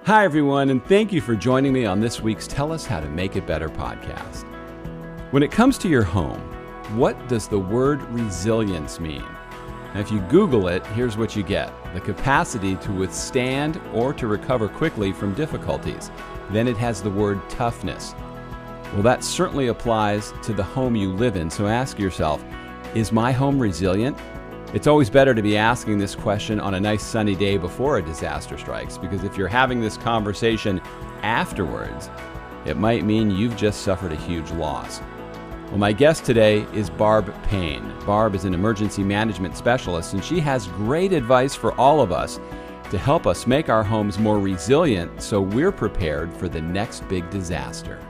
Hi, everyone, and thank you for joining me on this week's Tell Us How to Make It Better podcast. When it comes to your home, what does the word resilience mean? Now, if you Google it, here's what you get: the capacity to withstand or to recover quickly from difficulties. Then it has the word toughness. Well, that certainly applies to the home you live in, so ask yourself, is my home resilient? It's always better to be asking this question on a nice sunny day before a disaster strikes, because if you're having this conversation afterwards, it might mean you've just suffered a huge loss. Well, my guest today is Barb Payne. Barb is an emergency management specialist, and she has great advice for all of us to help us make our homes more resilient so we're prepared for the next big disaster.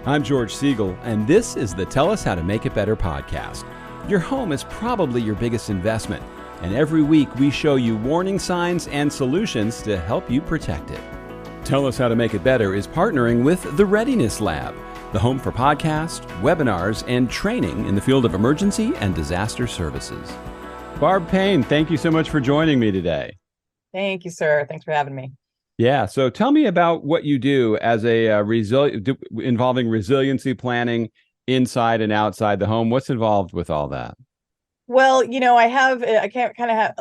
I'm George Siegel, and this is the Tell Us How to Make It Better podcast. Your home is probably your biggest investment, and every week we show you warning signs and solutions to help you protect it. Tell Us How to Make It Better is partnering with the Readiness Lab, the home for podcasts, webinars, and training in the field of emergency and disaster services. Barb Payne, thank you so much for joining me today. Thank you, sir. Thanks for having me. Yeah, so tell me about what you do as a involving resiliency planning inside and outside the home. What's involved with all that? Well, I can't kind of have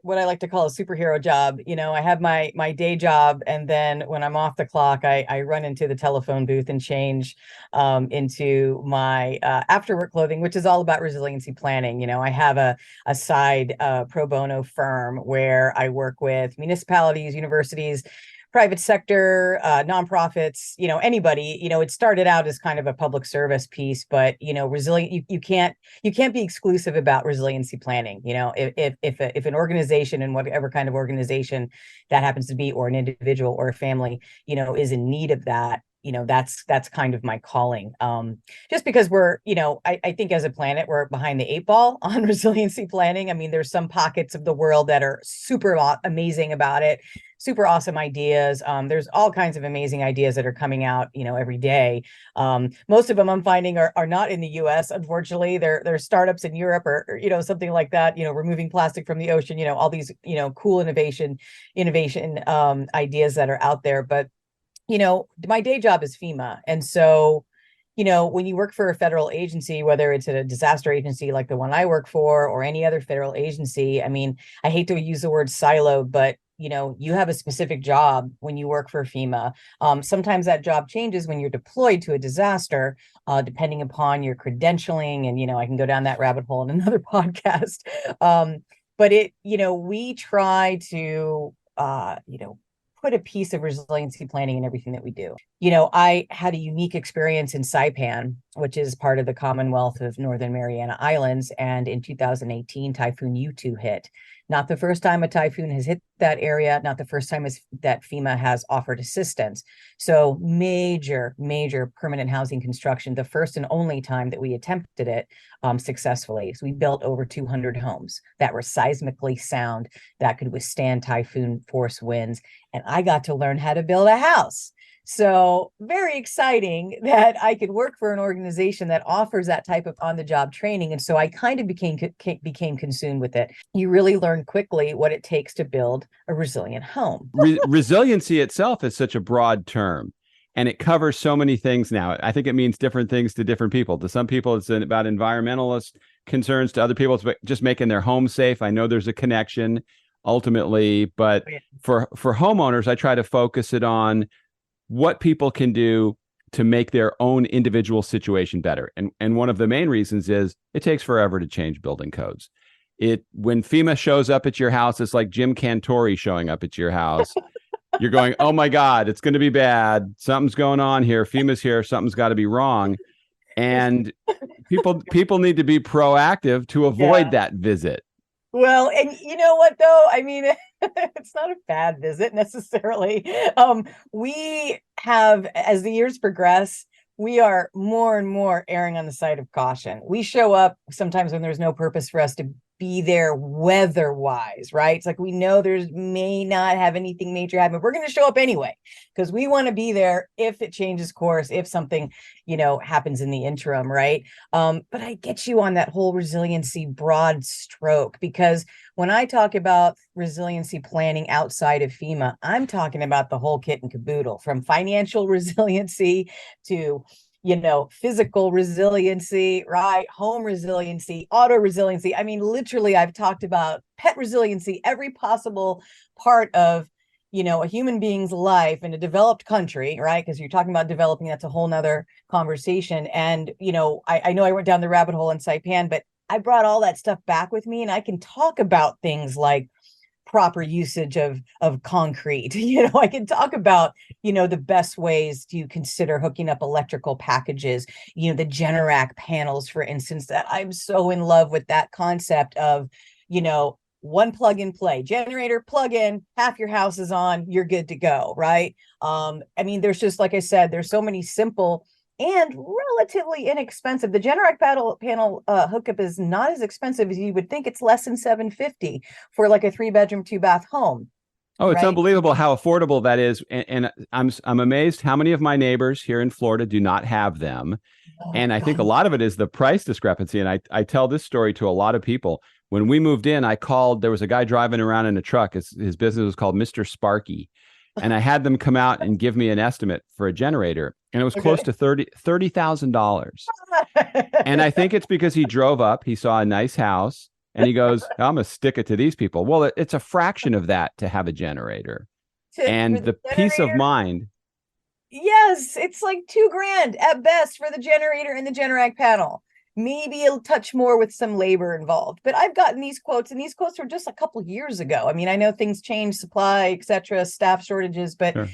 what I like to call a superhero job. I have my day job, and then when I'm off the clock, I run into the telephone booth and change into my after work clothing, which is all about resiliency planning. I have a side pro bono firm where I work with municipalities, universities, private sector, nonprofits, anybody. It started out as kind of a public service piece, but resilient. You can't be exclusive about resiliency planning. If an organization, and whatever kind of organization that happens to be, or an individual or a family, is in need of that, that's kind of my calling. Just because we're, I think as a planet, we're behind the eight ball on resiliency planning. I mean, there's some pockets of the world that are super amazing about it, super awesome ideas. There's all kinds of amazing ideas that are coming out, every day. Most of them I'm finding are not in the US, unfortunately. They're startups in Europe or something like that, removing plastic from the ocean, all these, cool innovation ideas that are out there. But my day job is FEMA. And so, when you work for a federal agency, whether it's a disaster agency like the one I work for, or any other federal agency, I mean, I hate to use the word siloed, but you have a specific job when you work for FEMA. Sometimes that job changes when you're deployed to a disaster, depending upon your credentialing. And, I can go down that rabbit hole in another podcast. But we try to, put a piece of resiliency planning in everything that we do. I had a unique experience in Saipan, which is part of the Commonwealth of Northern Mariana Islands. And in 2018, Typhoon U2 hit. Not the first time a typhoon has hit that area, not the first time that FEMA has offered assistance. So major permanent housing construction, the first and only time that we attempted it successfully. So we built over 200 homes that were seismically sound, that could withstand typhoon force winds. And I got to learn how to build a house. So very exciting that I could work for an organization that offers that type of on-the-job training. And so I kind of became consumed with it. You really learn quickly what it takes to build a resilient home. Resiliency itself is such a broad term, and it covers so many things now. I think it means different things to different people. To some people, it's about environmentalist concerns. To other people, it's just making their home safe. I know there's a connection ultimately, but for homeowners, I try to focus it on what people can do to make their own individual situation better. And one of the main reasons is it takes forever to change building codes. When FEMA shows up at your house, it's like Jim Cantori showing up at your house. You're going, oh my God, it's going to be bad. Something's going on here. FEMA's here. Something's got to be wrong. And people need to be proactive to avoid that visit. Well, and you know what, though? I mean, it's not a bad visit necessarily. We have, as the years progress, we are more and more erring on the side of caution. We show up sometimes when there's no purpose for us to be there weather-wise, right? It's like we know there's may not have anything major happen, but we're going to show up anyway because we want to be there if it changes course, if something, happens in the interim, right? But I get you on that whole resiliency broad stroke, because when I talk about resiliency planning outside of FEMA, I'm talking about the whole kit and caboodle, from financial resiliency to physical resiliency, right? Home resiliency, auto resiliency. I mean, literally, I've talked about pet resiliency, every possible part of, a human being's life in a developed country, right? Because you're talking about developing, that's a whole nother conversation. And, I know I went down the rabbit hole in Saipan, but I brought all that stuff back with me, and I can talk about things like proper usage of concrete. I can talk about, the best ways to consider hooking up electrical packages, the Generac panels, for instance, that I'm so in love with that concept of, one plug and play generator, plug in, half your house is on, you're good to go, right? There's just, like I said, there's so many simple and relatively inexpensive. The Generac panel hookup is not as expensive as you would think. It's less than $750 for like a 3-bedroom, 2-bath home. Oh, it's right? unbelievable how affordable that is. And I'm amazed how many of my neighbors here in Florida do not have them. And I think a lot of it is the price discrepancy. And I tell this story to a lot of people. When we moved in, I called, there was a guy driving around in a truck. His business was called Mr. Sparky. And I had them come out and give me an estimate for a generator. And it was close to $30,000. And I think it's because he drove up, he saw a nice house, and he goes, I'm going to stick it to these people. Well, it's a fraction of that to have a generator. And the peace of mind. Yes, it's like $2,000 at best for the generator and the Generac panel. Maybe it'll touch more with some labor involved. But I've gotten these quotes, and these quotes were just a couple years ago. I mean, I know things change, supply, etc., staff shortages, but sure.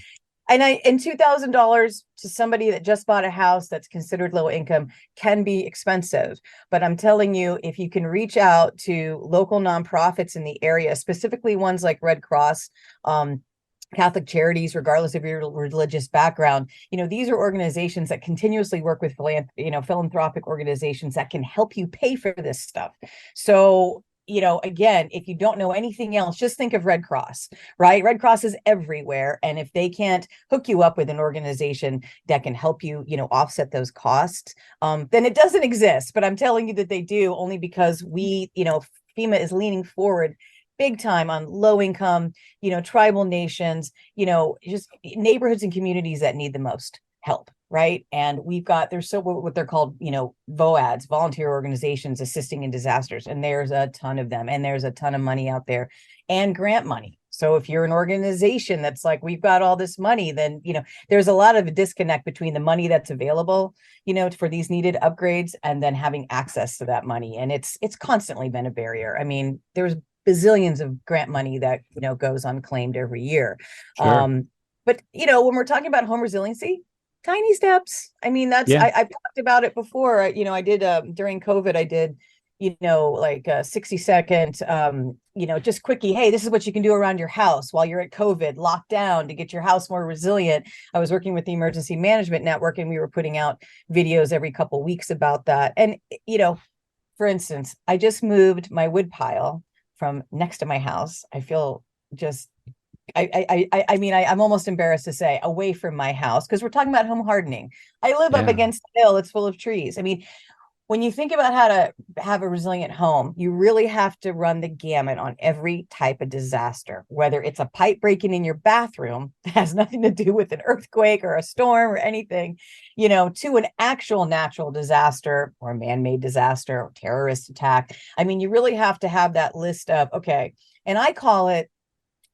And $2,000 to somebody that just bought a house that's considered low income can be expensive. But I'm telling you, if you can reach out to local nonprofits in the area, specifically ones like Red Cross, Catholic Charities, regardless of your religious background, these are organizations that continuously work with philanthropic organizations that can help you pay for this stuff. So, again, if you don't know anything else, just think of Red Cross, right? Red Cross is everywhere. And if they can't hook you up with an organization that can help you, offset those costs, then it doesn't exist. But I'm telling you that they do, only because FEMA is leaning forward big time on low income, tribal nations, just neighborhoods and communities that need the most help. Right. And there's what they're called, VOADs, volunteer organizations assisting in disasters. And there's a ton of them, and there's a ton of money out there, and grant money. So if you're an organization that's like, we've got all this money, then, there's a lot of a disconnect between the money that's available, for these needed upgrades, and then having access to that money. And it's constantly been a barrier. I mean, there's bazillions of grant money that, goes unclaimed every year. Sure. But, when we're talking about home resiliency, tiny steps. I mean, I've talked about it before. I did during COVID, I did, like a 60-second, just quickie. Hey, this is what you can do around your house while you're at COVID, locked down, to get your house more resilient. I was working with the Emergency Management Network, and we were putting out videos every couple of weeks about that. And, for instance, I just moved my wood pile from next to my house. I feel just, I'm almost embarrassed to say, away from my house, because we're talking about home hardening. I live up against a hill that's full of trees. I mean, when you think about how to have a resilient home, you really have to run the gamut on every type of disaster, whether it's a pipe breaking in your bathroom that has nothing to do with an earthquake or a storm or anything, to an actual natural disaster or a man-made disaster or terrorist attack. I mean, you really have to have that list of, okay, and I call it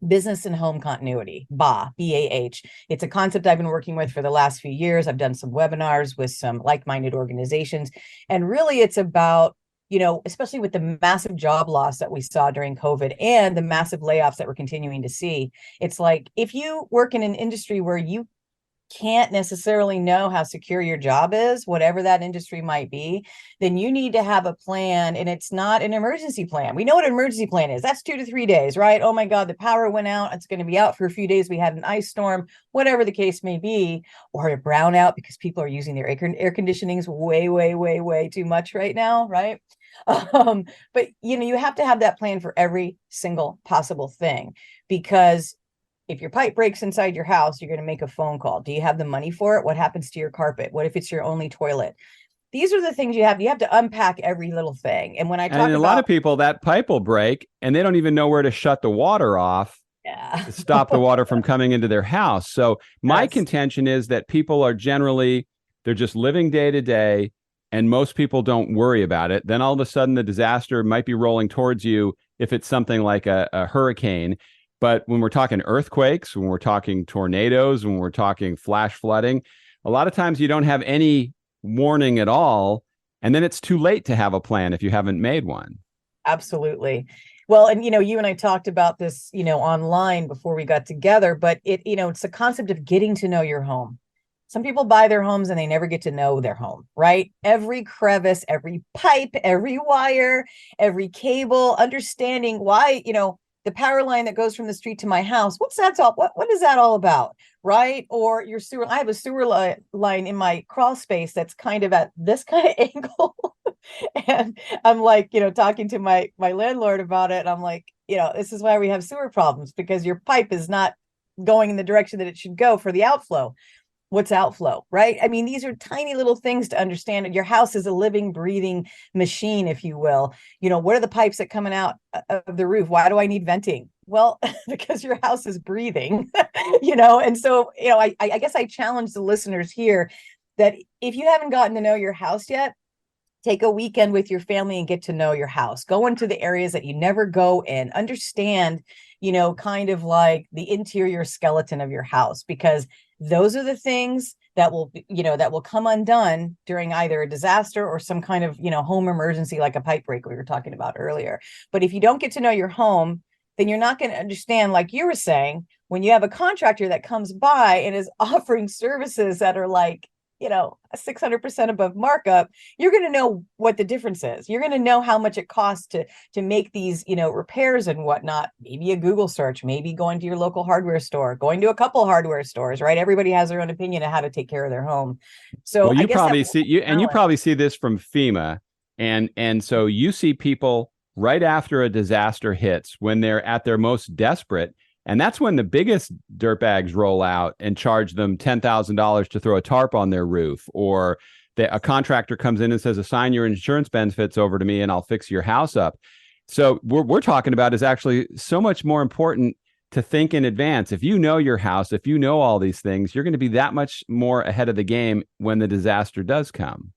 business and home continuity, BAH, B-A-H. It's a concept I've been working with for the last few years. I've done some webinars with some like-minded organizations. And really it's about, especially with the massive job loss that we saw during COVID and the massive layoffs that we're continuing to see, it's like, if you work in an industry where you can't necessarily know how secure your job is, whatever that industry might be, then you need to have a plan. And it's not an emergency plan. We know what an emergency plan is. That's 2 to 3 days, right? Oh my God, the power went out. It's going to be out for a few days. We had an ice storm, whatever the case may be, or a brownout because people are using their air conditionings way, way, way, way too much right now, right? But you have to have that plan for every single possible thing, because if your pipe breaks inside your house, you're going to make a phone call. Do you have the money for it? What happens to your carpet? What if it's your only toilet? These are the things you have to unpack every little thing. And when I And talk a lot about, of people, that pipe will break and they don't even know where to shut the water off yeah, to stop the water from coming into their house. So my yes, contention is that people are generally, they're just living day to day, and most people don't worry about it. Then all of a sudden the disaster might be rolling towards you if it's something like a hurricane. But when we're talking earthquakes, when we're talking tornadoes, when we're talking flash flooding, a lot of times you don't have any warning at all. And then it's too late to have a plan if you haven't made one. absolutely. Well, and you and I talked about this, online before we got together, but it's the concept of getting to know your home. Some people buy their homes and they never get to know their home, right? Every crevice, every pipe, every wire, every cable, understanding why, the power line that goes from the street to my house, what's that all, what is that all about? Right? Or your sewer, I have a sewer line in my crawl space that's kind of at this kind of angle. And I'm like, talking to my landlord about it. And I'm like, this is why we have sewer problems, because your pipe is not going in the direction that it should go for the outflow. What's outflow, right? I mean, these are tiny little things to understand. Your house is a living, breathing machine, if you will. What are the pipes that coming out of the roof? Why do I need venting? Well, because your house is breathing, and so, I guess I challenge the listeners here that if you haven't gotten to know your house yet, take a weekend with your family and get to know your house. Go into the areas that you never go in. Understand, kind of like the interior skeleton of your house, because those are the things that will come undone during either a disaster or some kind of, home emergency, like a pipe break we were talking about earlier. But if you don't get to know your home, then you're not going to understand, like you were saying, when you have a contractor that comes by and is offering services that are like, 600% above markup, you're going to know what the difference is. You're going to know how much it costs to make these, repairs and whatnot. Maybe a Google search, maybe going to your local hardware store, going to a couple hardware stores, right? Everybody has their own opinion of how to take care of their home. So Well, I you guess that probably see you probably see this from FEMA, and so you see people right after a disaster hits when they're at their most desperate, and that's when the biggest dirtbags roll out and charge them $10,000 to throw a tarp on their roof, or a contractor comes in and says, "Assign your insurance benefits over to me, and I'll fix your house up." So what we're talking about is actually so much more important to think in advance. If you know your house, if you know all these things, you're going to be that much more ahead of the game when the disaster does come.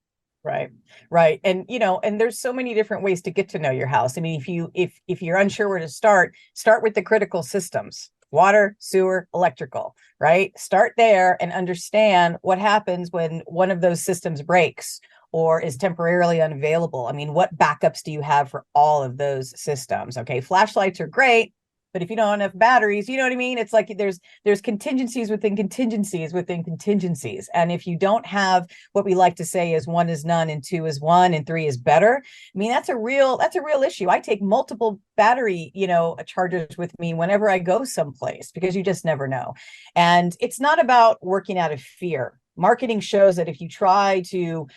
Right. Right. And and there's so many different ways to get to know your house. I mean, if you're unsure where to start with the critical systems: water, sewer, electrical, right? Start there and understand what happens when one of those systems breaks or is temporarily unavailable. I mean, what backups do you have for all of those systems? Okay, flashlights are great, but if you don't have enough batteries, you know what I mean? It's like there's contingencies within contingencies within contingencies. And if you don't have what we like to say is 1 is none and 2 is 1 and 3 is better, I mean, that's a real issue. I take multiple battery, chargers with me whenever I go someplace, because you just never know. And it's not about working out of fear. Marketing shows that if you try to,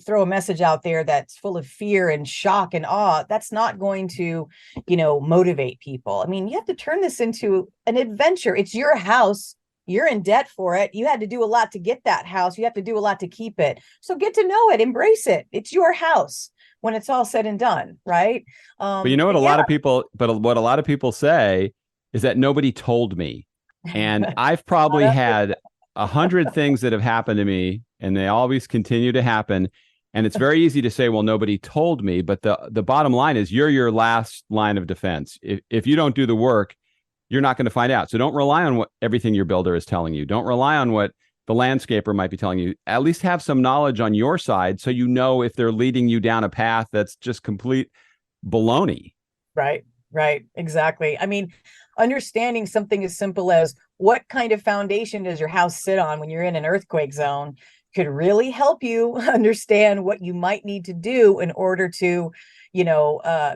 throw a message out there that's full of fear and shock and awe, that's not going to, motivate people. I mean, you have to turn this into an adventure. It's your house. You're in debt for it. You had to do a lot to get that house. You have to do a lot to keep it. So get to know it, embrace it. It's your house when it's all said and done, right? But you know what what a lot of people say is that nobody told me. And I've probably had 100 things that have happened to me, and they always continue to happen. And it's very easy to say, well, nobody told me. But the bottom line is you're your last line of defense. If you don't do the work, you're not going to find out. So don't rely on what everything your builder is telling you. Don't rely on what the landscaper might be telling you. At least have some knowledge on your side so you know if they're leading you down a path that's just complete baloney. Right. Exactly. I mean, understanding something as simple as what kind of foundation does your house sit on when you're in an earthquake zone could really help you understand what you might need to do in order to,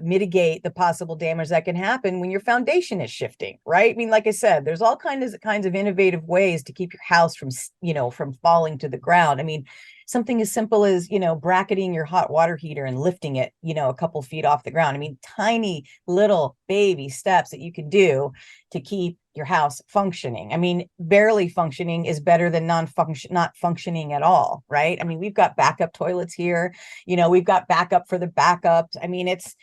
mitigate the possible damage that can happen when your foundation is shifting, right? I mean, like I said, there's all kinds of innovative ways to keep your house from falling to the ground. I mean, something as simple as, bracketing your hot water heater and lifting it, a couple feet off the ground. I mean, tiny little baby steps that you can do to keep your house functioning. I mean, barely functioning is better than not functioning at all, right? I mean, we've got backup toilets here, we've got backup for the backups. I mean, it's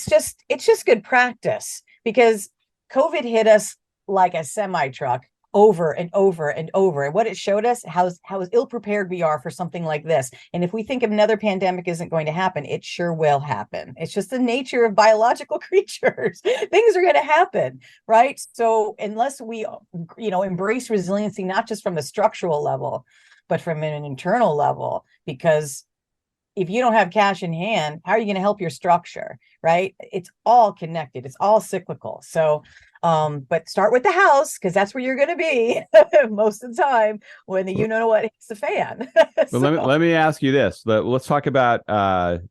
just good practice, because COVID hit us like a semi truck over and over and over. And what it showed us, how ill prepared we are for something like this. And if we think another pandemic isn't going to happen, it sure will happen. It's just the nature of biological creatures. Things are going to happen, right? So unless we, embrace resiliency, not just from a structural level, but from an internal level, because if you don't have cash in hand, how are you going to help your structure, right? It's all connected. It's all cyclical. So, but start with the house, because that's where you're going to be most of the time when the what hits the fan. So let me ask you this. Let's talk about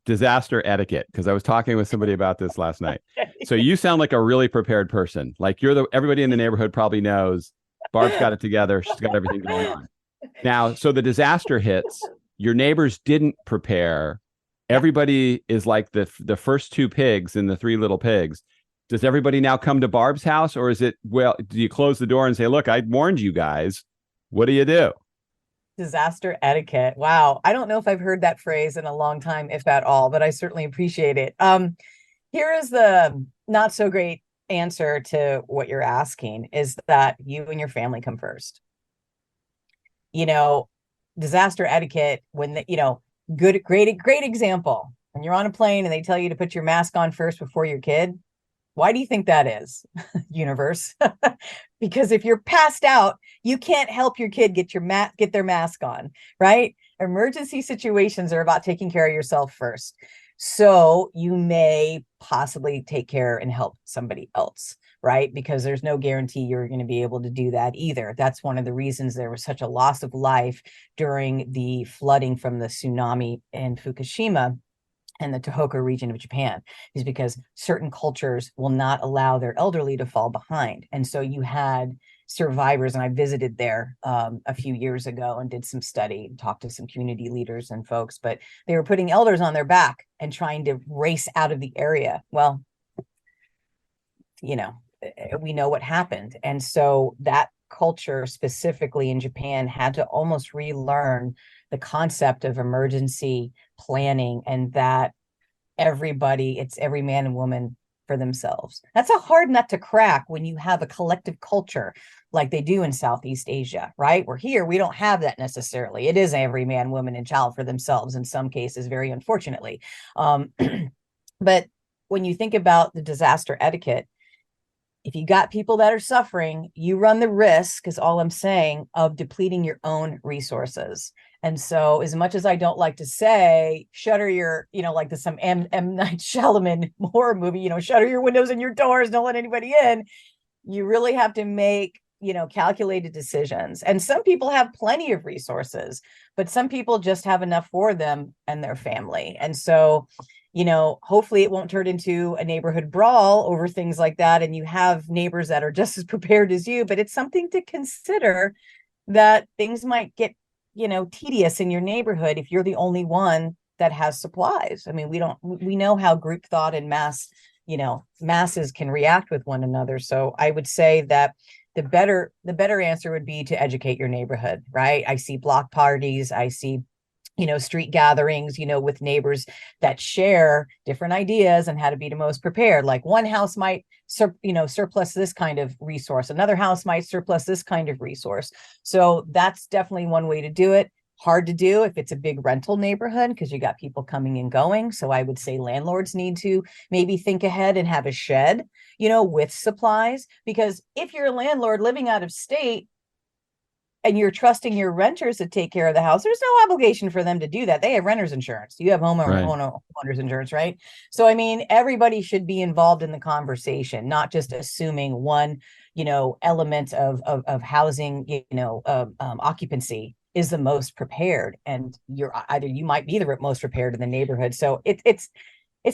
disaster etiquette, because I was talking with somebody about this last night. Okay. So you sound like a really prepared person. Like everybody in the neighborhood probably knows Barb's got it together. She's got everything going on. Now, so the disaster hits. Your neighbors didn't prepare. Everybody is like the first two pigs in the Three Little Pigs. Does everybody now come to Barb's house, or is it, well, do you close the door and say, look, I warned you guys? What do you do? Disaster etiquette. Wow. I don't know if I've heard that phrase in a long time, if at all, but I certainly appreciate it. Here is the not so great answer to what you're asking, is that you and your family come first. Disaster etiquette, when great example. When you're on a plane and they tell you to put your mask on first before your kid, why do you think that is, universe? Because if you're passed out, you can't help your kid get their mask on, right? Emergency situations are about taking care of yourself first. So you may possibly take care and help somebody else, right? Because there's no guarantee you're going to be able to do that either. That's one of the reasons there was such a loss of life during the flooding from the tsunami in Fukushima and the Tohoku region of Japan, is because certain cultures will not allow their elderly to fall behind. And so you had survivors, and I visited there a few years ago and did some study, talked to some community leaders and folks, but they were putting elders on their back and trying to race out of the area. Well, we know what happened. And so that culture, specifically in Japan, had to almost relearn the concept of emergency planning, and that it's every man and woman for themselves. That's a hard nut to crack when you have a collective culture like they do in Southeast Asia, right? We're here, we don't have that necessarily. It is every man, woman, and child for themselves in some cases, very unfortunately. But when you think about the disaster etiquette, if you got people that are suffering, you run the risk, is all I'm saying, of depleting your own resources. And so, as much as I don't like to say, shutter your, like some M. Night Shyamalan horror movie, shutter your windows and your doors, don't let anybody in. You really have to make, calculated decisions. And some people have plenty of resources, but some people just have enough for them and their family. And so, hopefully it won't turn into a neighborhood brawl over things like that. And you have neighbors that are just as prepared as you, but it's something to consider, that things might get, tedious in your neighborhood if you're the only one that has supplies. I mean, we know how group thought and masses can react with one another. So I would say that the better answer would be to educate your neighborhood, right? I see block parties, I see street gatherings, with neighbors that share different ideas on how to be the most prepared. Like one house might, surplus this kind of resource. Another house might surplus this kind of resource. So that's definitely one way to do it. Hard to do if it's a big rental neighborhood, because you got people coming and going. So I would say landlords need to maybe think ahead and have a shed, with supplies. Because if you're a landlord living out of state, and you're trusting your renters to take care of the house, there's no obligation for them to do that. They have renter's insurance. You have homeowners insurance, right? So, I mean, everybody should be involved in the conversation, not just assuming one, element of housing, occupancy is the most prepared. And you might be the most prepared in the neighborhood. So it's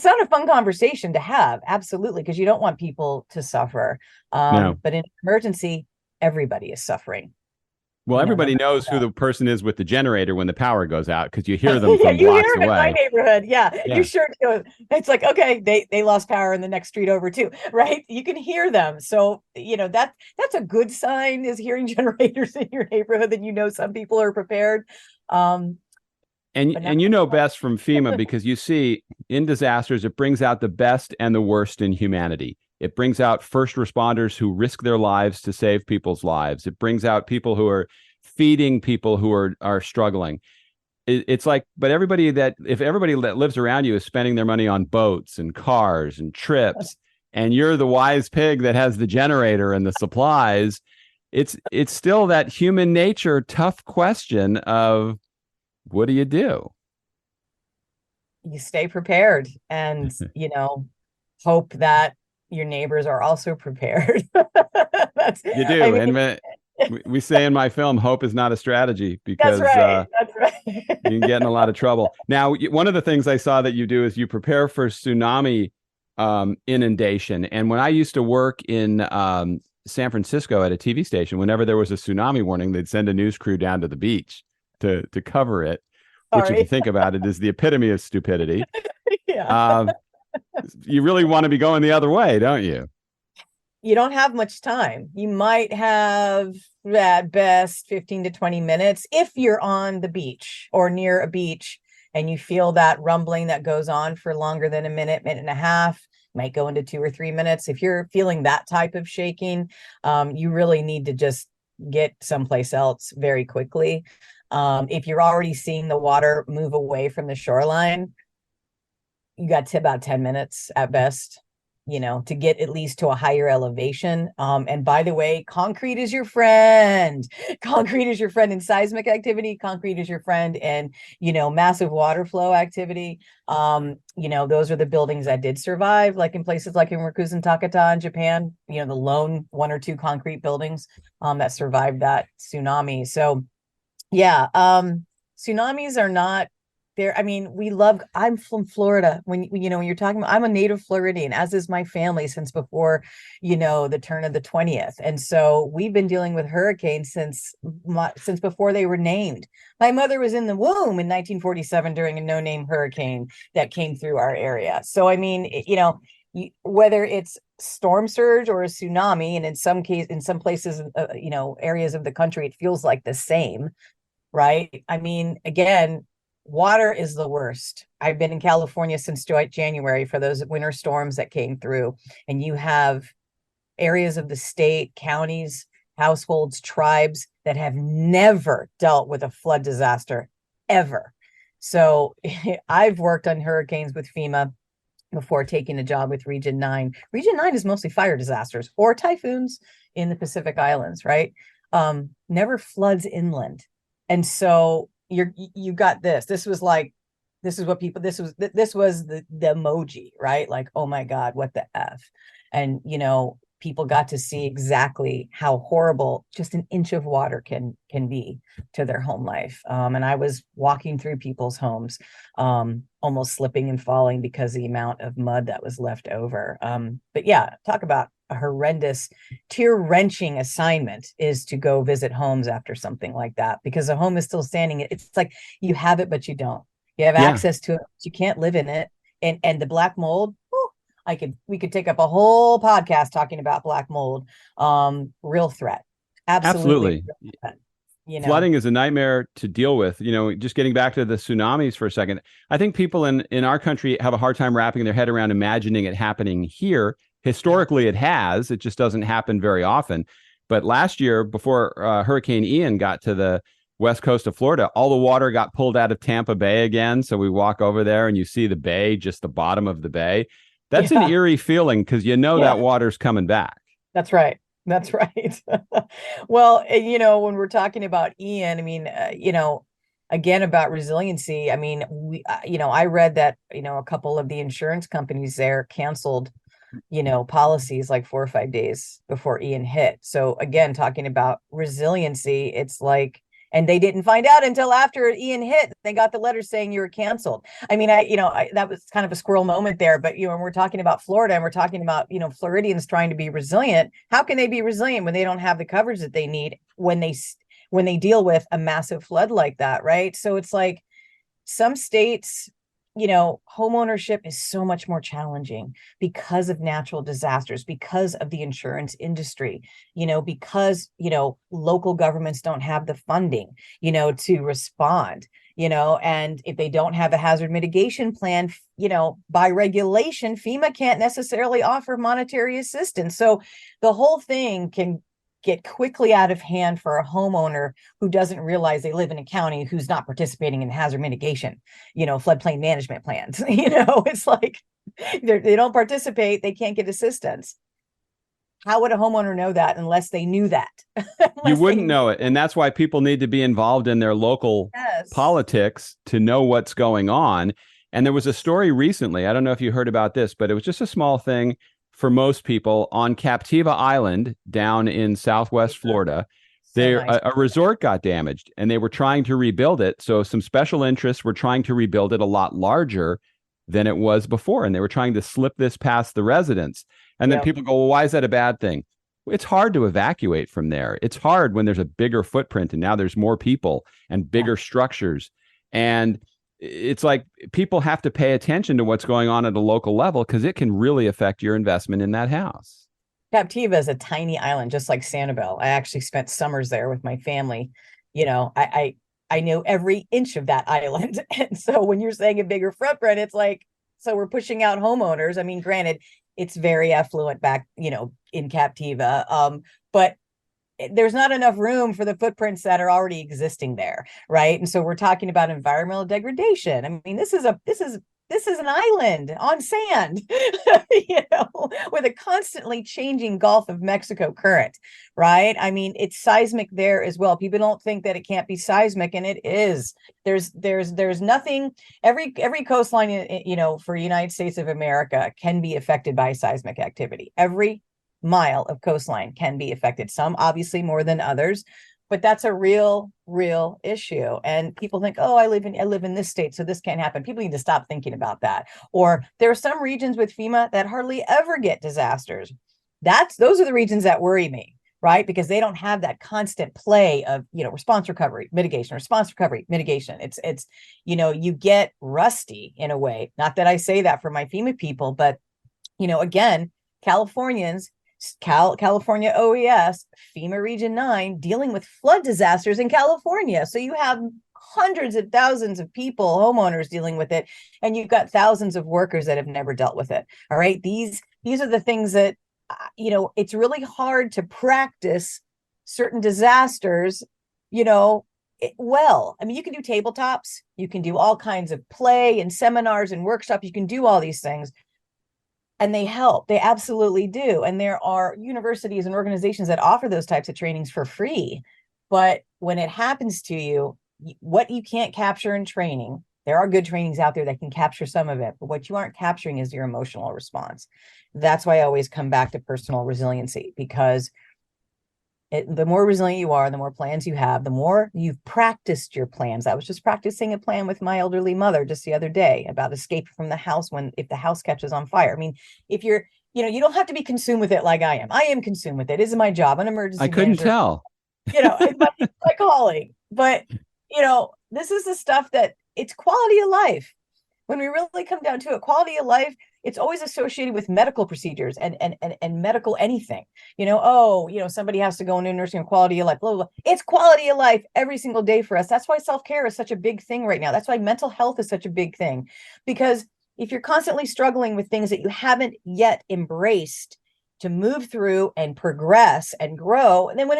not a fun conversation to have. Absolutely. Because you don't want people to suffer. No. But in an emergency, everybody is suffering. Well, No everybody matter knows who what. the person is with the generator when the power goes out because you hear them Yeah, from you hear blocks them in my away. neighborhood. Yeah, you Yeah. sure do. It's like, okay, they lost power in the next street over too, right? You can hear them. So, that's a good sign, is hearing generators in your neighborhood, that some people are prepared. Um, And but not and you know everyone. best from FEMA because you see in disasters it brings out the best and the worst in humanity. It brings out first responders who risk their lives to save people's lives. It brings out people who are feeding people who are struggling. It's like, but if everybody that lives around you is spending their money on boats and cars and trips, and you're the wise pig that has the generator and the supplies, it's still that human nature tough question of what do you do? You stay prepared, and hope that your neighbors are also prepared. That's, You I do. mean, And we say in my film, hope is not a strategy that's because right. That's you can right. get in a lot of trouble. Now, one of the things I saw that you do is you prepare for tsunami inundation. And when I used to work in San Francisco at a TV station, whenever there was a tsunami warning, they'd send a news crew down to the beach to cover it, which, if you Sorry. think about it, is the epitome of stupidity. Yeah. Uh, you really want to be going the other way, don't you? You don't have much time. You might have at best 15 to 20 minutes if you're on the beach or near a beach and you feel that rumbling that goes on for longer than a minute, minute and a half, might go into 2 or 3 minutes. If you're feeling that type of shaking, you really need to just get someplace else very quickly. If you're already seeing the water move away from the shoreline, you got to about 10 minutes at best, to get at least to a higher elevation. And by the way, concrete is your friend. Concrete is your friend in seismic activity. Concrete is your friend in, massive water flow activity. Those are the buildings that did survive, like in places like in Rikuzen Takata in Japan, the lone one or two concrete buildings that survived that tsunami. So yeah, tsunamis are not there. I mean, I'm from Florida. When you're talking about, I'm a native Floridian, as is my family, since before, the turn of the 20th. And so we've been dealing with hurricanes since before they were named. My mother was in the womb in 1947 during a no-name hurricane that came through our area. So, I mean, whether it's storm surge or a tsunami, and in some places, areas of the country, it feels like the same, right? I mean, again, water is the worst. I've been in California since January for those winter storms that came through, and you have areas of the state, counties, households, tribes that have never dealt with a flood disaster ever. So I've worked on hurricanes with FEMA before taking a job with Region 9. Region 9 is mostly fire disasters or typhoons in the Pacific Islands, right? Never floods inland. And so you got this. This was the emoji, right? Like, oh my God, what the F? And people got to see exactly how horrible just an inch of water can be to their home life. And I was walking through people's homes, almost slipping and falling because of the amount of mud that was left over. But yeah, talk about a horrendous, tear-wrenching assignment is to go visit homes after something like that, because the home is still standing. It's like you have it, but you don't. You have Yeah, access to it, but you can't live in it. And the black mold, we could take up a whole podcast talking about black mold. Real threat. Absolutely absolutely. real threat, you know. Flooding is a nightmare to deal with. Just getting back to the tsunamis for a second, I think people in our country have a hard time wrapping their head around imagining it happening here. Yeah. Historically, it has. It just doesn't happen very often. But last year, before Hurricane Ian got to the west coast of Florida, all the water got pulled out of Tampa Bay again. So we walk over there and you see the bay, just the bottom of the bay. That's an Yeah. eerie feeling because that Yeah. water's coming back. That's right. That's right. Well, when we're talking about Ian, I mean, again, about resiliency, I mean, I read that, a couple of the insurance companies there canceled, policies like 4 or 5 days before Ian hit. So again, talking about resiliency, it's like, and they didn't find out until after Ian hit. They got the letter saying you were canceled. I mean, that was kind of a squirrel moment there. But when we're talking about Florida and we're talking about Floridians trying to be resilient, how can they be resilient when they don't have the coverage that they need when they deal with a massive flood like that, right? So it's like some states, home ownership is so much more challenging because of natural disasters, because of the insurance industry, because, local governments don't have the funding, to respond, and if they don't have a hazard mitigation plan, by regulation, FEMA can't necessarily offer monetary assistance. So the whole thing can get quickly out of hand for a homeowner who doesn't realize they live in a county who's not participating in hazard mitigation, floodplain management plans. It's like they don't participate, they can't get assistance. How would a homeowner know that unless they knew that? You wouldn't know it. And that's why people need to be involved in their local politics to know what's going on. And there was a story recently, I don't know if you heard about this, but it was just a small thing for most people on Captiva Island down in Southwest Florida. A resort got damaged and they were trying to rebuild it. So some special interests were trying to rebuild it a lot larger than it was before. And they were trying to slip this past the residents. And then people go, well, why is that a bad thing? It's hard to evacuate from there. It's hard when there's a bigger footprint and now there's more people and bigger structures. And it's like people have to pay attention to what's going on at a local level because it can really affect your investment in that house. Captiva is a tiny island, just like Sanibel. I actually spent summers there with my family. I know every inch of that island. And so when you're saying a bigger footprint, it's like, so we're pushing out homeowners. I mean, granted, it's very affluent back, in Captiva. But there's not enough room for the footprints that are already existing there, right? And so we're talking about environmental degradation. I mean, this is an island on sand, with a constantly changing Gulf of Mexico current, right? I mean, it's seismic there as well. People don't think that it can't be seismic, and it is. There's nothing. Every coastline, for United States of America can be affected by seismic activity. Every mile of coastline can be affected. Some obviously more than others, but that's a real issue. And people think, oh, I live in this state, so this can't happen. People need to stop thinking about that. Or there are some regions with FEMA that hardly ever get disasters. Those are the regions that worry me, right? Because they don't have that constant play of, response recovery, mitigation, response recovery, mitigation. It's you get rusty in a way. Not that I say that for my FEMA people, but again, California OES, FEMA Region 9, dealing with flood disasters in California. So you have hundreds of thousands of people, homeowners dealing with it, and you've got thousands of workers that have never dealt with it. All right. These are the things that, it's really hard to practice certain disasters, well. I mean, you can do tabletops, you can do all kinds of play and seminars and workshops, you can do all these things. And they help. They absolutely do. And there are universities and organizations that offer those types of trainings for free. But when it happens to you, what you can't capture in training, there are good trainings out there that can capture some of it. But what you aren't capturing is your emotional response. That's why I always come back to personal resiliency, because the more resilient you are, the more plans you have, the more you've practiced your plans. I was just practicing a plan with my elderly mother just the other day about escape from the house if the house catches on fire. I mean, if you're, you don't have to be consumed with it like I am. I am consumed with it. It is my job. An emergency I couldn't manager, tell. It's my calling. But, this is the stuff that it's quality of life. When we really come down to it, quality of life, it's always associated with medical procedures and medical anything. Somebody has to go into nursing home, quality of life, blah, blah, blah. It's quality of life every single day for us. That's why self-care is such a big thing right now. That's why mental health is such a big thing. Because if you're constantly struggling with things that you haven't yet embraced to move through and progress and grow, and then when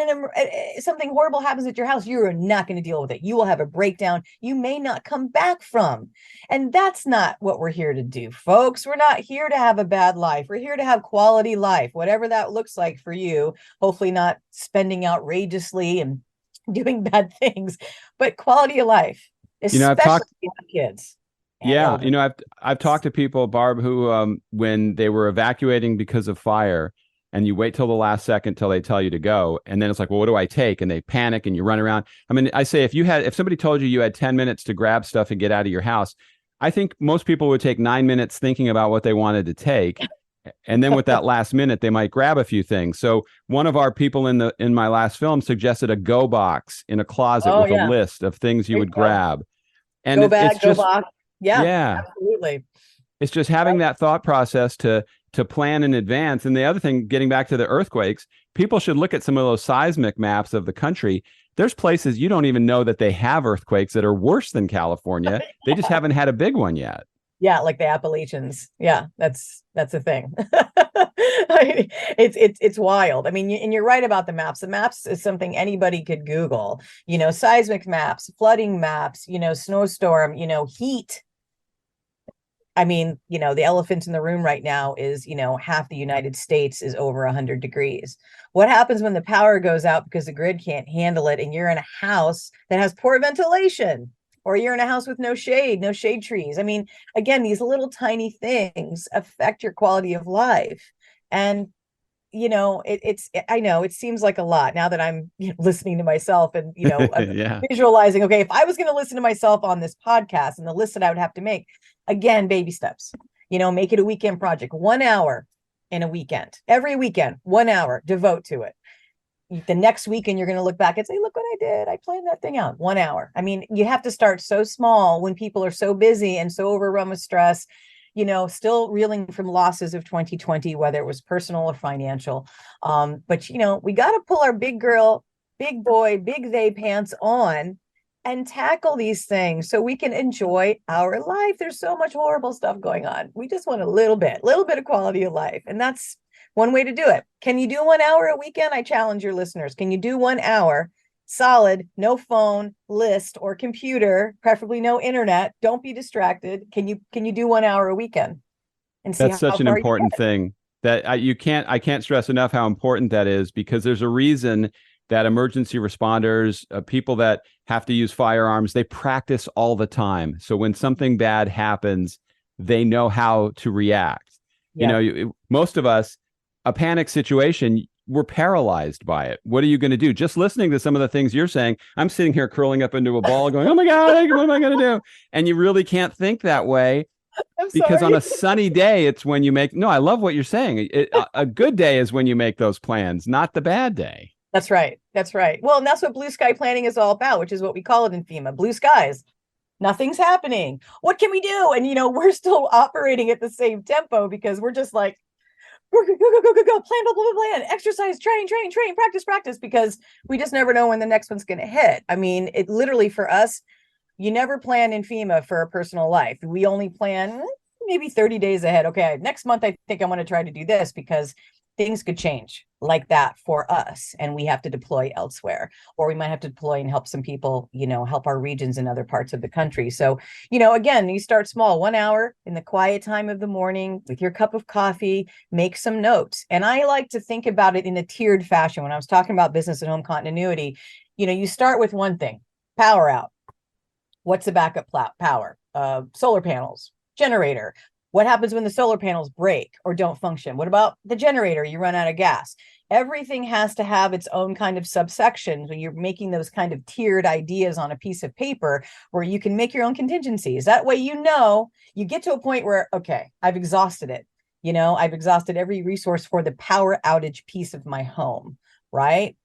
something horrible happens at your house, you are not going to deal with it. You will have a breakdown you may not come back from. And that's not what we're here to do, folks. We're not here to have a bad life. We're here to have quality life, whatever that looks like for you. Hopefully not spending outrageously and doing bad things, but quality of life, especially with kids. Yeah, I've talked to people, Barb, who when they were evacuating because of fire, and you wait till the last second till they tell you to go, and then it's like, well, what do I take? And they panic and you run around. I mean, I say if somebody told you had 10 minutes to grab stuff and get out of your house, I think most people would take 9 minutes thinking about what they wanted to take, And then with that last minute, they might grab a few things. So one of our people in my last film suggested a go box in a closet Oh with a yeah. list of things you There you would go. grab. And Go it's bag, go just, box. Yeah, yeah, absolutely. it's just having that thought process to plan in advance. And the other thing, getting back to the earthquakes, people should look at some of those seismic maps of the country. There's places you don't even know that they have earthquakes that are worse than California. They just haven't had a big one yet. Yeah, like the Appalachians. Yeah, that's a thing. It's wild. I mean, and you're right about the maps. The maps is something anybody could Google. Seismic maps, flooding maps. Snowstorm. Heat. I mean, the elephant in the room right now is, half the United States is over 100 degrees. What happens when the power goes out because the grid can't handle it and you're in a house that has poor ventilation, or you're in a house with no shade trees? I mean, again, these little tiny things affect your quality of life. And I know it seems like a lot now that I'm listening to myself and I'm Yeah. visualizing, okay, if I was going to listen to myself on this podcast and the list that I would have to make, again, baby steps. Make it a weekend project, 1 hour in a weekend, every weekend, 1 hour, devote to it. The next weekend you're going to look back and say, look what I did, I planned that thing out. 1 hour. I mean, you have to start so small when people are so busy and so overrun with stress, still reeling from losses of 2020, whether it was personal or financial. But we got to pull our big girl, big boy, big they pants on and tackle these things so we can enjoy our life. There's so much horrible stuff going on. We just want a little bit of quality of life. And that's one way to do it. Can you do 1 hour a weekend? I challenge your listeners. Can you do 1 hour solid, no phone, list, or computer, preferably no internet? Don't be distracted. Can you do 1 hour a weekend and see That's how such an far you important get? thing that I can't stress enough how important that is, because there's a reason that emergency responders, people that have to use firearms, they practice all the time. So when something bad happens, they know how to react. Yeah. Most of us, a panic situation, we're paralyzed by it. What are you going to do? Just listening to some of the things you're saying, I'm sitting here curling up into a ball going, oh my God, what am I going to do? And you really can't think that way, I'm because on sorry. a sunny day, it's when you make, no, I love what you're saying. A good day is when you make those plans, not the bad day. That's right. That's right. Well, and that's what blue sky planning is all about, which is what we call it in FEMA. Blue skies. Nothing's happening. What can we do? And we're still operating at the same tempo because we're just like, go, go, go, go, go, go, plan, blah, blah, blah, plan, exercise, train, practice, because we just never know when the next one's going to hit. I mean, it literally, for us, you never plan in FEMA for a personal life. We only plan maybe 30 days ahead. Okay, next month, I think I want to try to do this because things could change like that for us and we have to deploy elsewhere, or we might have to deploy and help some people, help our regions in other parts of the country. So, again, you start small, 1 hour in the quiet time of the morning with your cup of coffee, make some notes. And I like to think about it in a tiered fashion. When I was talking about business and home continuity, you start with one thing: power out. What's the backup power? Solar panels, generator. What happens when the solar panels break or don't function? What about the generator? You run out of gas. Everything has to have its own kind of subsections when you're making those kind of tiered ideas on a piece of paper where you can make your own contingencies. That way, you get to a point where, okay, I've exhausted it. I've exhausted every resource for the power outage piece of my home, right?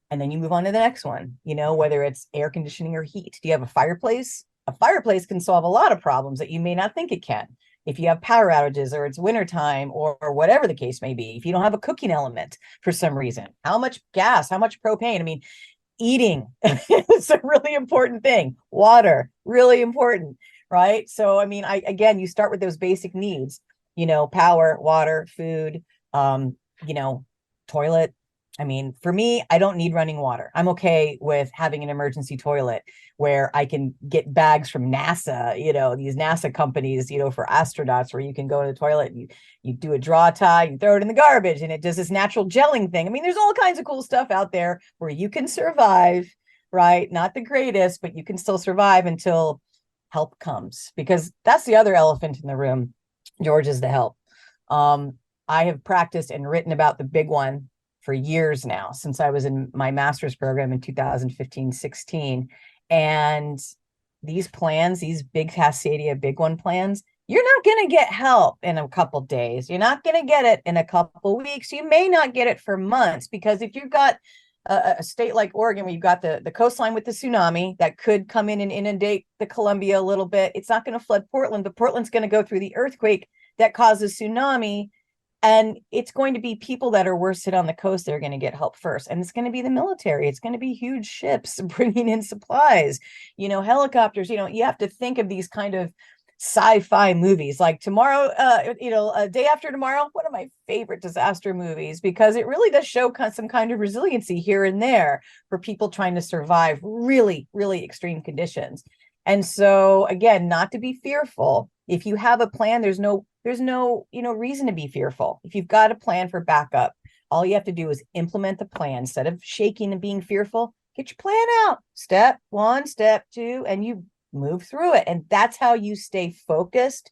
And then you move on to the next one, whether it's air conditioning or heat. Do you have a fireplace? A fireplace can solve a lot of problems that you may not think it can. If you have power outages or it's wintertime or whatever the case may be, if you don't have a cooking element for some reason, how much gas, how much propane? I mean, eating is a really important thing. Water, really important, right? So, I mean, again, you start with those basic needs, power, water, food, toilet. I mean, for me, I don't need running water. I'm okay with having an emergency toilet where I can get bags from NASA, these NASA companies, for astronauts, where you can go to the toilet, and you do a draw tie, you throw it in the garbage, and it does this natural gelling thing. I mean, there's all kinds of cool stuff out there where you can survive, right? Not the greatest, but you can still survive until help comes, because that's the other elephant in the room. George, is the help. I have practiced and written about the big one for years now, since I was in my master's program in 2015-16. And these plans, these big Cascadia big one plans, you're not going to get help in a couple days. You're not going to get it in a couple weeks. You may not get it for months, because if you've got a state like Oregon, where you've got the coastline with the tsunami that could come in and inundate the Columbia a little bit, it's not going to flood Portland, but Portland's going to go through the earthquake that causes tsunami. And it's going to be people that are worse hit on the coast that are going to get help first. And it's going to be the military. It's going to be huge ships bringing in supplies, helicopters. You have to think of these kind of sci-fi movies like Tomorrow, A Day After Tomorrow, one of my favorite disaster movies, because it really does show some kind of resiliency here and there for people trying to survive really, really extreme conditions. And so, again, not to be fearful. If you have a plan, there's no reason to be fearful. If you've got a plan for backup, all you have to do is implement the plan. Instead of shaking and being fearful, get your plan out. Step 1, step 2, and you move through it. And that's how you stay focused,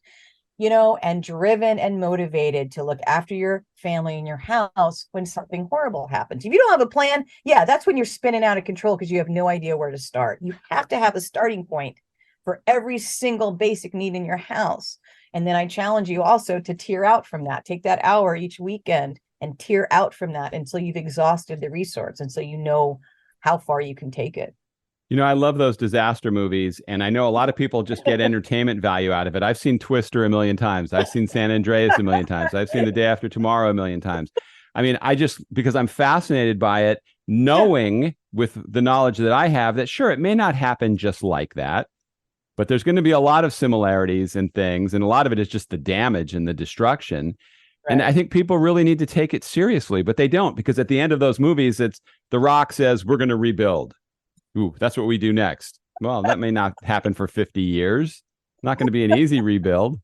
and driven and motivated to look after your family and your house when something horrible happens. If you don't have a plan, that's when you're spinning out of control, because you have no idea where to start. You have to have a starting point for every single basic need in your house. And then I challenge you also to tier out from that. Take that hour each weekend and tier out from that until you've exhausted the resource, and so you know how far you can take it. I love those disaster movies, and I know a lot of people just get entertainment value out of it. I've seen Twister a million times. I've seen San Andreas a million times. I've seen The Day After Tomorrow a million times. I mean, because I'm fascinated by it, knowing with the knowledge that I have that, sure, it may not happen just like that, but there's going to be a lot of similarities and things, and a lot of it is just the damage and the destruction. Right. And I think people really need to take it seriously, but they don't, because at the end of those movies, it's The Rock says, we're going to rebuild. Ooh, that's what we do next. Well, that may not happen for 50 years. Not going to be an easy rebuild.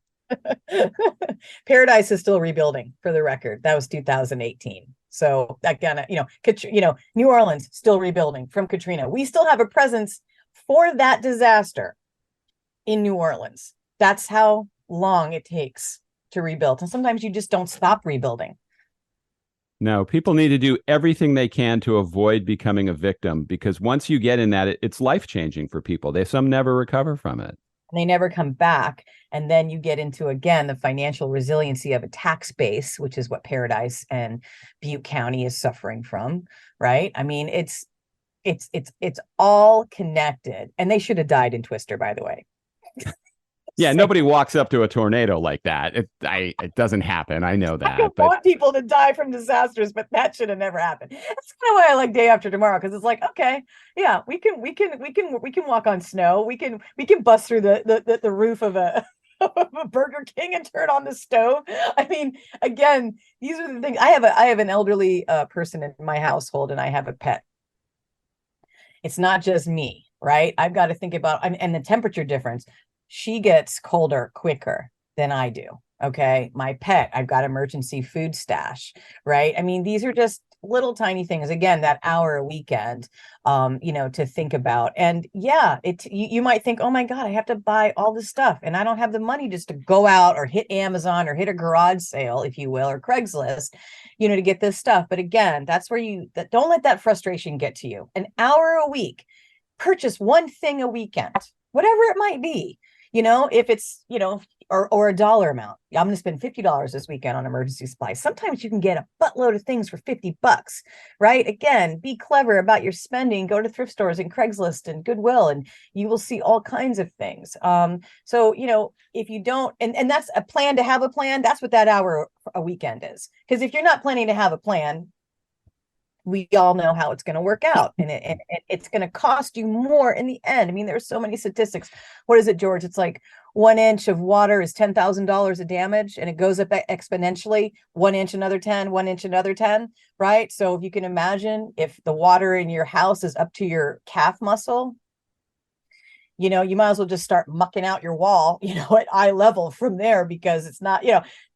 Paradise is still rebuilding, for the record. That was 2018. So that kind of, New Orleans still rebuilding from Katrina. We still have a presence for that disaster in New Orleans. That's how long it takes to rebuild. And sometimes you just don't stop rebuilding. No, people need to do everything they can to avoid becoming a victim, because once you get in that, it's life-changing for people. Some never recover from it. They never come back. And then you get into, again, the financial resiliency of a tax base, which is what Paradise and Butte County is suffering from, right? I mean, it's all connected. And they should have died in Twister, by the way. Yeah, nobody walks up to a tornado like that. It doesn't happen. I know that. I don't want people to die from disasters, but that should have never happened. That's kind of why I like Day After Tomorrow, because it's like, okay, yeah, we can walk on snow. We can bust through the roof of a Burger King and turn on the stove. I mean, again, these are the things. I have an elderly person in my household, and I have a pet. It's not just me, right? I've got to think about, and the temperature difference. She gets colder quicker than I do. Okay. My pet, I've got emergency food stash, right? I mean, these are just little tiny things. Again, that hour a weekend, to think about. And yeah, you might think, oh my God, I have to buy all this stuff, and I don't have the money just to go out or hit Amazon or hit a garage sale, if you will, or Craigslist, to get this stuff. But again, that's where don't let that frustration get to you. An hour a week, purchase one thing a weekend, whatever it might be. If it's, or a dollar amount. I'm going to spend $50 this weekend on emergency supplies. Sometimes you can get a buttload of things for $50, right? Again, be clever about your spending. Go to thrift stores and Craigslist and Goodwill, and you will see all kinds of things. So, if you don't, and that's a plan to have a plan, that's what that hour a weekend is. Because if you're not planning to have a plan, we all know how it's going to work out, and it's going to cost you more in the end. I mean, there's so many statistics. What is it, George? It's like 1 inch of water is $10,000 of damage, and it goes up exponentially. 1 inch, another 10, 1 inch, another 10, right? So if you can imagine, if the water in your house is up to your calf muscle, you might as well just start mucking out your wall, at eye level from there, because it's not,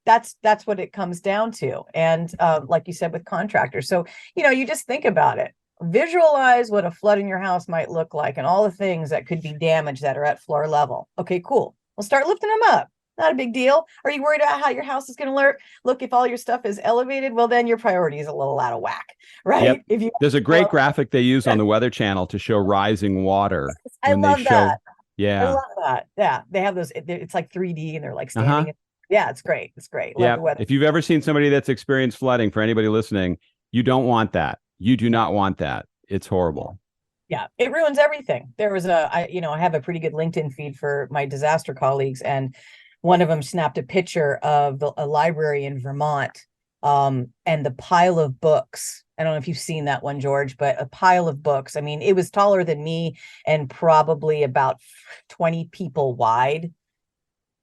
that's what it comes down to. And like you said, with contractors. So, you just think about it. Visualize what a flood in your house might look like, and all the things that could be damaged that are at floor level. Okay, cool. We'll start lifting them up. Not a big deal. Are you worried about how your house is going to look if all your stuff is elevated? Well, then your priority is a little out of whack, right? Yep. There's a great graphic they use on the Weather Channel to show rising water. I love that. I Yeah. love that. Yeah, they have those. It's like 3D, and they're like Uh-huh. standing. Yeah, it's great. It's great. Love Yeah. the weather. If you've ever seen somebody that's experienced flooding, for anybody listening, you don't want that. You do No. not want that. It's horrible. Yeah, it ruins everything. There was I have a pretty good LinkedIn feed for my disaster colleagues, and one of them snapped a picture of a library in Vermont, and the pile of books. I don't know if you've seen that one, George, but a pile of books. I mean, it was taller than me and probably about 20 people wide,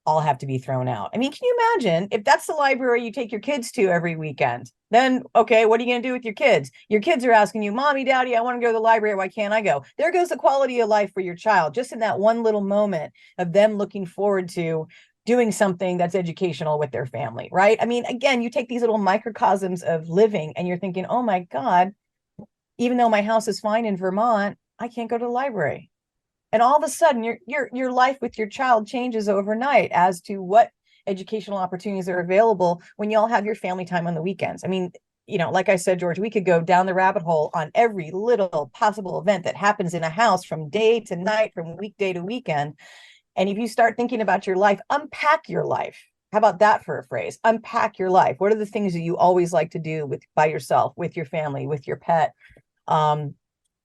all have to be thrown out. I mean, can you imagine if that's the library you take your kids to every weekend? Then, okay, what are you going to do with your kids? Your kids are asking you, Mommy, Daddy, I want to go to the library. Why can't I go? There goes the quality of life for your child, just in that one little moment of them looking forward to doing something that's educational with their family, right? I mean, again, you take these little microcosms of living and you're thinking, oh my God, even though my house is fine in Vermont, I can't go to the library. And all of a sudden your life with your child changes overnight as to what educational opportunities are available when you all have your family time on the weekends. I mean, like I said, George, we could go down the rabbit hole on every little possible event that happens in a house from day to night, from weekday to weekend. And if you start thinking about your life, unpack your life. How about that for a phrase? Unpack your life. What are the things that you always like to do by yourself, with your family, with your pet? um,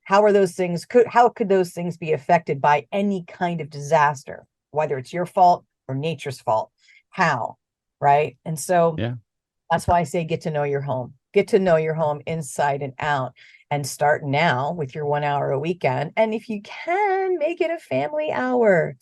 how could those things be affected by any kind of disaster, whether it's your fault or nature's fault? How? Right? And so Yeah. that's why I say get to know your home. Get to know your home inside and out, and start now with your 1 hour a weekend. And if you can, make it a family hour.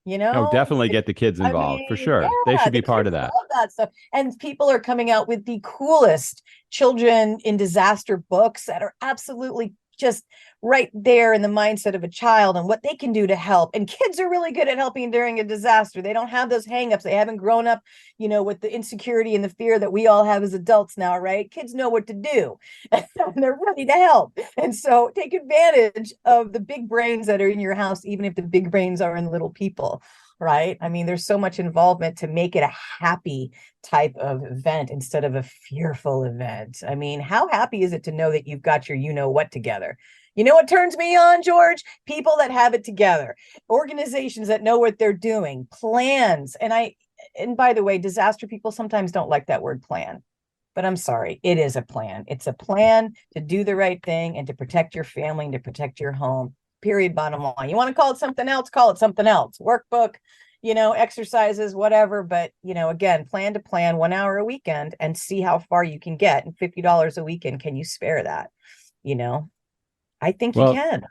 No, definitely It, get the kids I involved for mean, sure. They yeah, should the be part kids of that. love that stuff. And people are coming out with the coolest children in disaster books that are absolutely just right there in the mindset of a child and what they can do to help. And kids are really good at helping during a disaster. They don't have those hangups. They haven't grown up, with the insecurity and the fear that we all have as adults now, right? Kids know what to do and they're ready to help. And so take advantage of the big brains that are in your house, even if the big brains are in little people. Right. I mean, there's so much involvement to make it a happy type of event instead of a fearful event. I mean, how happy is it to know that you've got your what together? You know what turns me on, George? People that have it together, organizations that know what they're doing, plans. And by the way, disaster people sometimes don't like that word plan, but I'm sorry, it is a plan. It's a plan to do the right thing and to protect your family and to protect your home. Period. Bottom line. You want to call it something else, call it something else. Workbook, exercises, whatever. But, again, plan to plan 1 hour a weekend and see how far you can get. And $50 a weekend, can you spare that? I think you Well, can.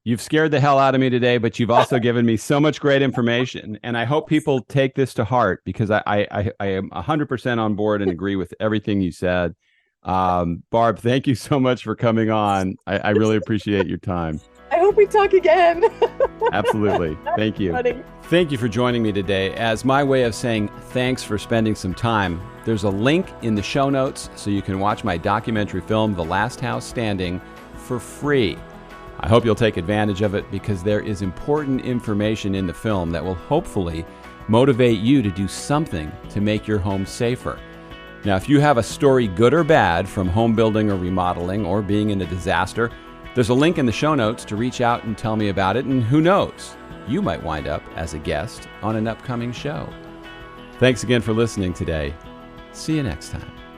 you've scared the hell out of me today, but you've also given me so much great information. And I hope people take this to heart, because I am 100% on board and agree with everything you said. Barb, thank you so much for coming on. I really appreciate your time. I hope we talk again. Absolutely. Thank you. Funny. Thank you for joining me today. As my way of saying thanks for spending some time, there's a link in the show notes so you can watch my documentary film, The Last House Standing, for free. I hope you'll take advantage of it, because there is important information in the film that will hopefully motivate you to do something to make your home safer. Now, if you have a story, good or bad, from home building or remodeling or being in a disaster, there's a link in the show notes to reach out and tell me about it, and who knows, you might wind up as a guest on an upcoming show. Thanks again for listening today. See you next time.